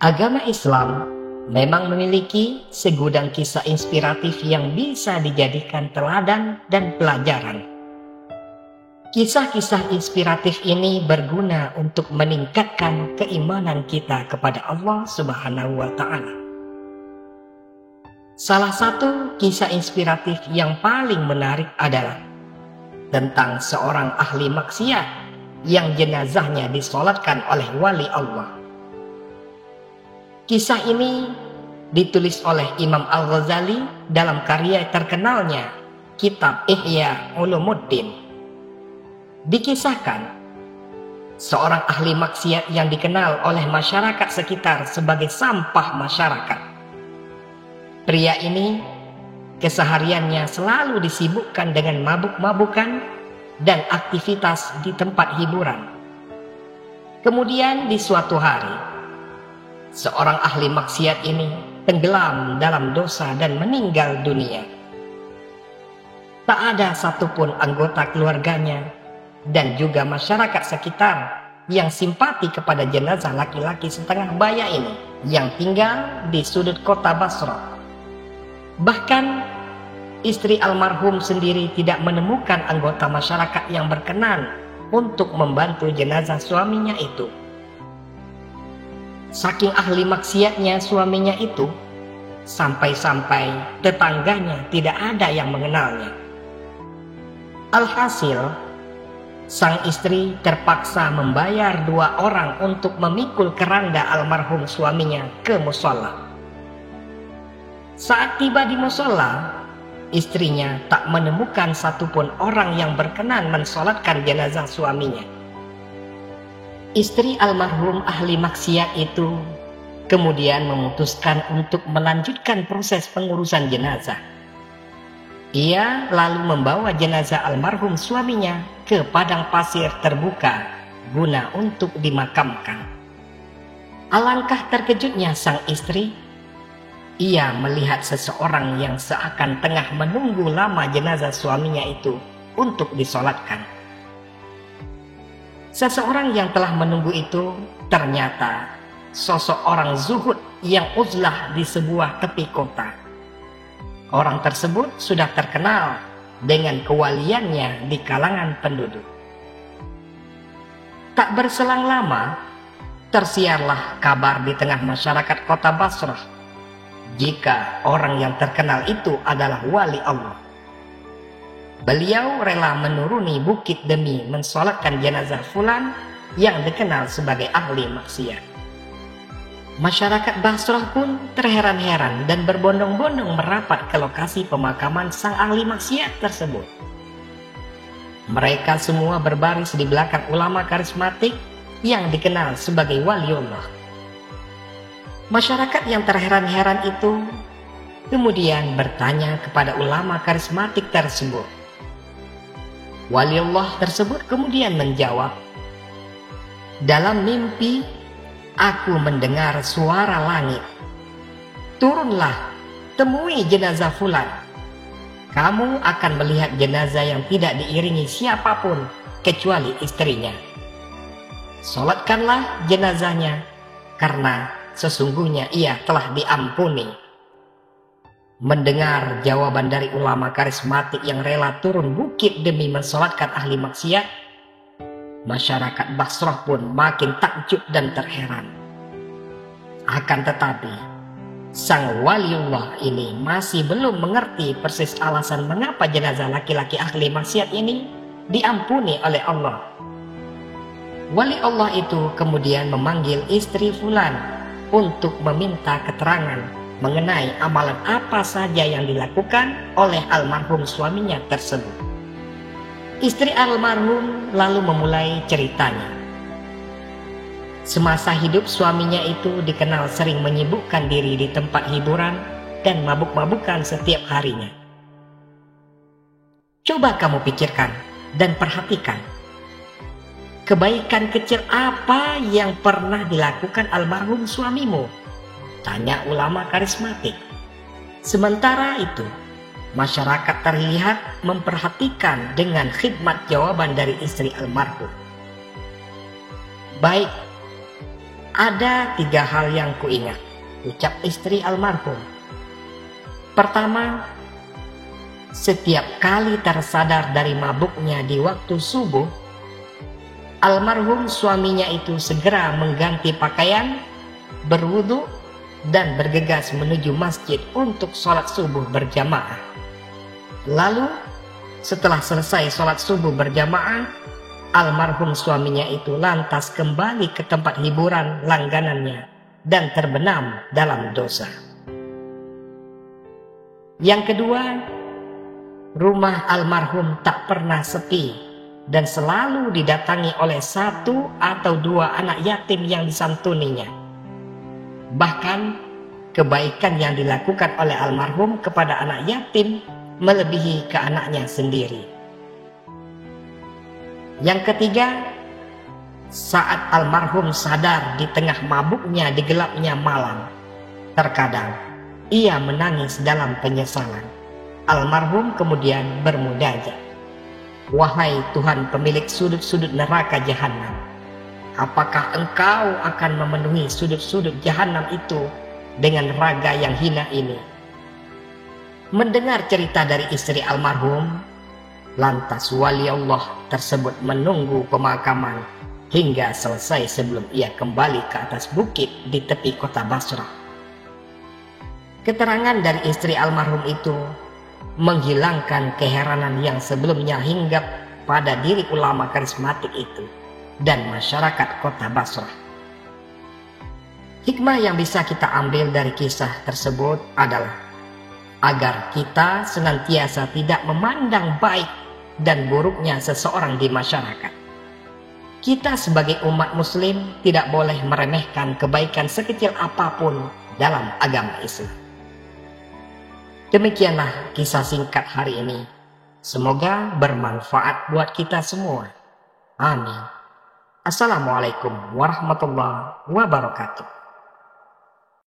Agama Islam memang memiliki segudang kisah inspiratif yang bisa dijadikan teladan dan pelajaran. Kisah-kisah inspiratif ini berguna untuk meningkatkan keimanan kita kepada Allah Subhanahu wa Ta'ala. Salah satu kisah inspiratif yang paling menarik adalah tentang seorang ahli maksiat yang jenazahnya disolatkan oleh wali Allah. Kisah ini ditulis oleh Imam Al-Ghazali dalam karya terkenalnya Kitab Ihya Ulumuddin. Dikisahkan, seorang ahli maksiat yang dikenal oleh masyarakat sekitar sebagai sampah masyarakat. Pria ini kesehariannya selalu disibukkan dengan mabuk-mabukan dan aktivitas di tempat hiburan. Kemudian di suatu hari, seorang ahli maksiat ini tenggelam dalam dosa dan meninggal dunia. Tak ada satupun anggota keluarganya dan juga masyarakat sekitar yang simpati kepada jenazah laki-laki setengah baya ini yang tinggal di sudut kota Basrah. Bahkan istri almarhum sendiri tidak menemukan anggota masyarakat yang berkenan untuk membantu jenazah suaminya itu. Saking ahli maksiatnya suaminya itu, sampai-sampai tetangganya tidak ada yang mengenalnya. Alhasil, sang istri terpaksa membayar 2 orang untuk memikul keranda almarhum suaminya ke mushola. Saat tiba di mushola, istrinya tak menemukan satupun orang yang berkenan mensolatkan jenazah suaminya. Istri almarhum ahli maksiat itu kemudian memutuskan untuk melanjutkan proses pengurusan jenazah. Ia lalu membawa jenazah almarhum suaminya ke padang pasir terbuka guna untuk dimakamkan. Alangkah terkejutnya sang istri. Ia melihat seseorang yang seakan tengah menunggu lama jenazah suaminya itu untuk disolatkan. Seseorang yang telah menunggu itu ternyata sosok orang zuhud yang uzlah di sebuah tepi kota. Orang tersebut sudah terkenal dengan kewaliannya di kalangan penduduk. Tak berselang lama, tersiarlah kabar di tengah masyarakat kota Basrah jika orang yang terkenal itu adalah wali Allah. Beliau rela menuruni bukit demi mensolatkan jenazah fulan yang dikenal sebagai ahli maksiat. Masyarakat Basrah pun terheran-heran dan berbondong-bondong merapat ke lokasi pemakaman sang ahli maksiat tersebut. Mereka semua berbaris di belakang ulama karismatik yang dikenal sebagai waliullah. Masyarakat yang terheran-heran itu kemudian bertanya kepada ulama karismatik tersebut. Waliullah tersebut kemudian menjawab, "Dalam mimpi, aku mendengar suara langit. Turunlah, temui jenazah fulan. Kamu akan melihat jenazah yang tidak diiringi siapapun kecuali istrinya. Solatkanlah jenazahnya, karena sesungguhnya ia telah diampuni." Mendengar jawaban dari ulama karismatik yang rela turun bukit demi mensolatkan ahli maksiat, masyarakat Basrah pun makin takjub dan terheran. Akan tetapi, sang waliullah ini masih belum mengerti persis alasan mengapa jenazah laki-laki ahli maksiat ini diampuni oleh Allah. Wali Allah itu kemudian memanggil istri fulan untuk meminta keterangan mengenai amalan apa saja yang dilakukan oleh almarhum suaminya tersebut. Istri almarhum lalu memulai ceritanya. Semasa hidup suaminya itu dikenal sering menyibukkan diri di tempat hiburan dan mabuk-mabukan setiap harinya. Coba kamu pikirkan dan perhatikan. Kebaikan kecil apa yang pernah dilakukan almarhum suamimu? Tanya ulama karismatik. Sementara itu, masyarakat terlihat memperhatikan dengan khidmat jawaban dari istri almarhum. Baik, Ada 3 hal yang kuingat, ucap istri almarhum. Pertama, setiap kali tersadar dari mabuknya di waktu subuh, almarhum suaminya itu segera mengganti pakaian, berwudu, dan bergegas menuju masjid untuk sholat subuh berjamaah. Lalu, setelah selesai sholat subuh berjamaah, almarhum suaminya itu lantas kembali ke tempat hiburan langganannya dan terbenam dalam dosa. Yang kedua, rumah almarhum tak pernah sepi dan selalu didatangi oleh 1 atau 2 anak yatim yang disantuninya. Bahkan, kebaikan yang dilakukan oleh almarhum kepada anak yatim melebihi ke anaknya sendiri. Yang ketiga, saat almarhum sadar di tengah mabuknya di gelapnya malam, terkadang ia menangis dalam penyesalan. Almarhum kemudian bermunajat, "Wahai Tuhan pemilik sudut-sudut neraka jahanam, apakah Engkau akan memenuhi sudut-sudut jahanam itu dengan raga yang hina ini?" Mendengar cerita dari istri almarhum, lantas wali Allah tersebut menunggu pemakaman hingga selesai sebelum ia kembali ke atas bukit di tepi kota Basrah. Keterangan dari istri almarhum itu menghilangkan keheranan yang sebelumnya hinggap pada diri ulama karismatik itu dan masyarakat kota Basrah. Hikmah yang bisa kita ambil dari kisah tersebut adalah agar kita senantiasa tidak memandang baik dan buruknya seseorang di masyarakat. Kita sebagai umat muslim tidak boleh meremehkan kebaikan sekecil apapun dalam agama Islam. Demikianlah kisah singkat hari ini. Semoga bermanfaat buat kita semua. Amin. Assalamualaikum warahmatullahi wabarakatuh.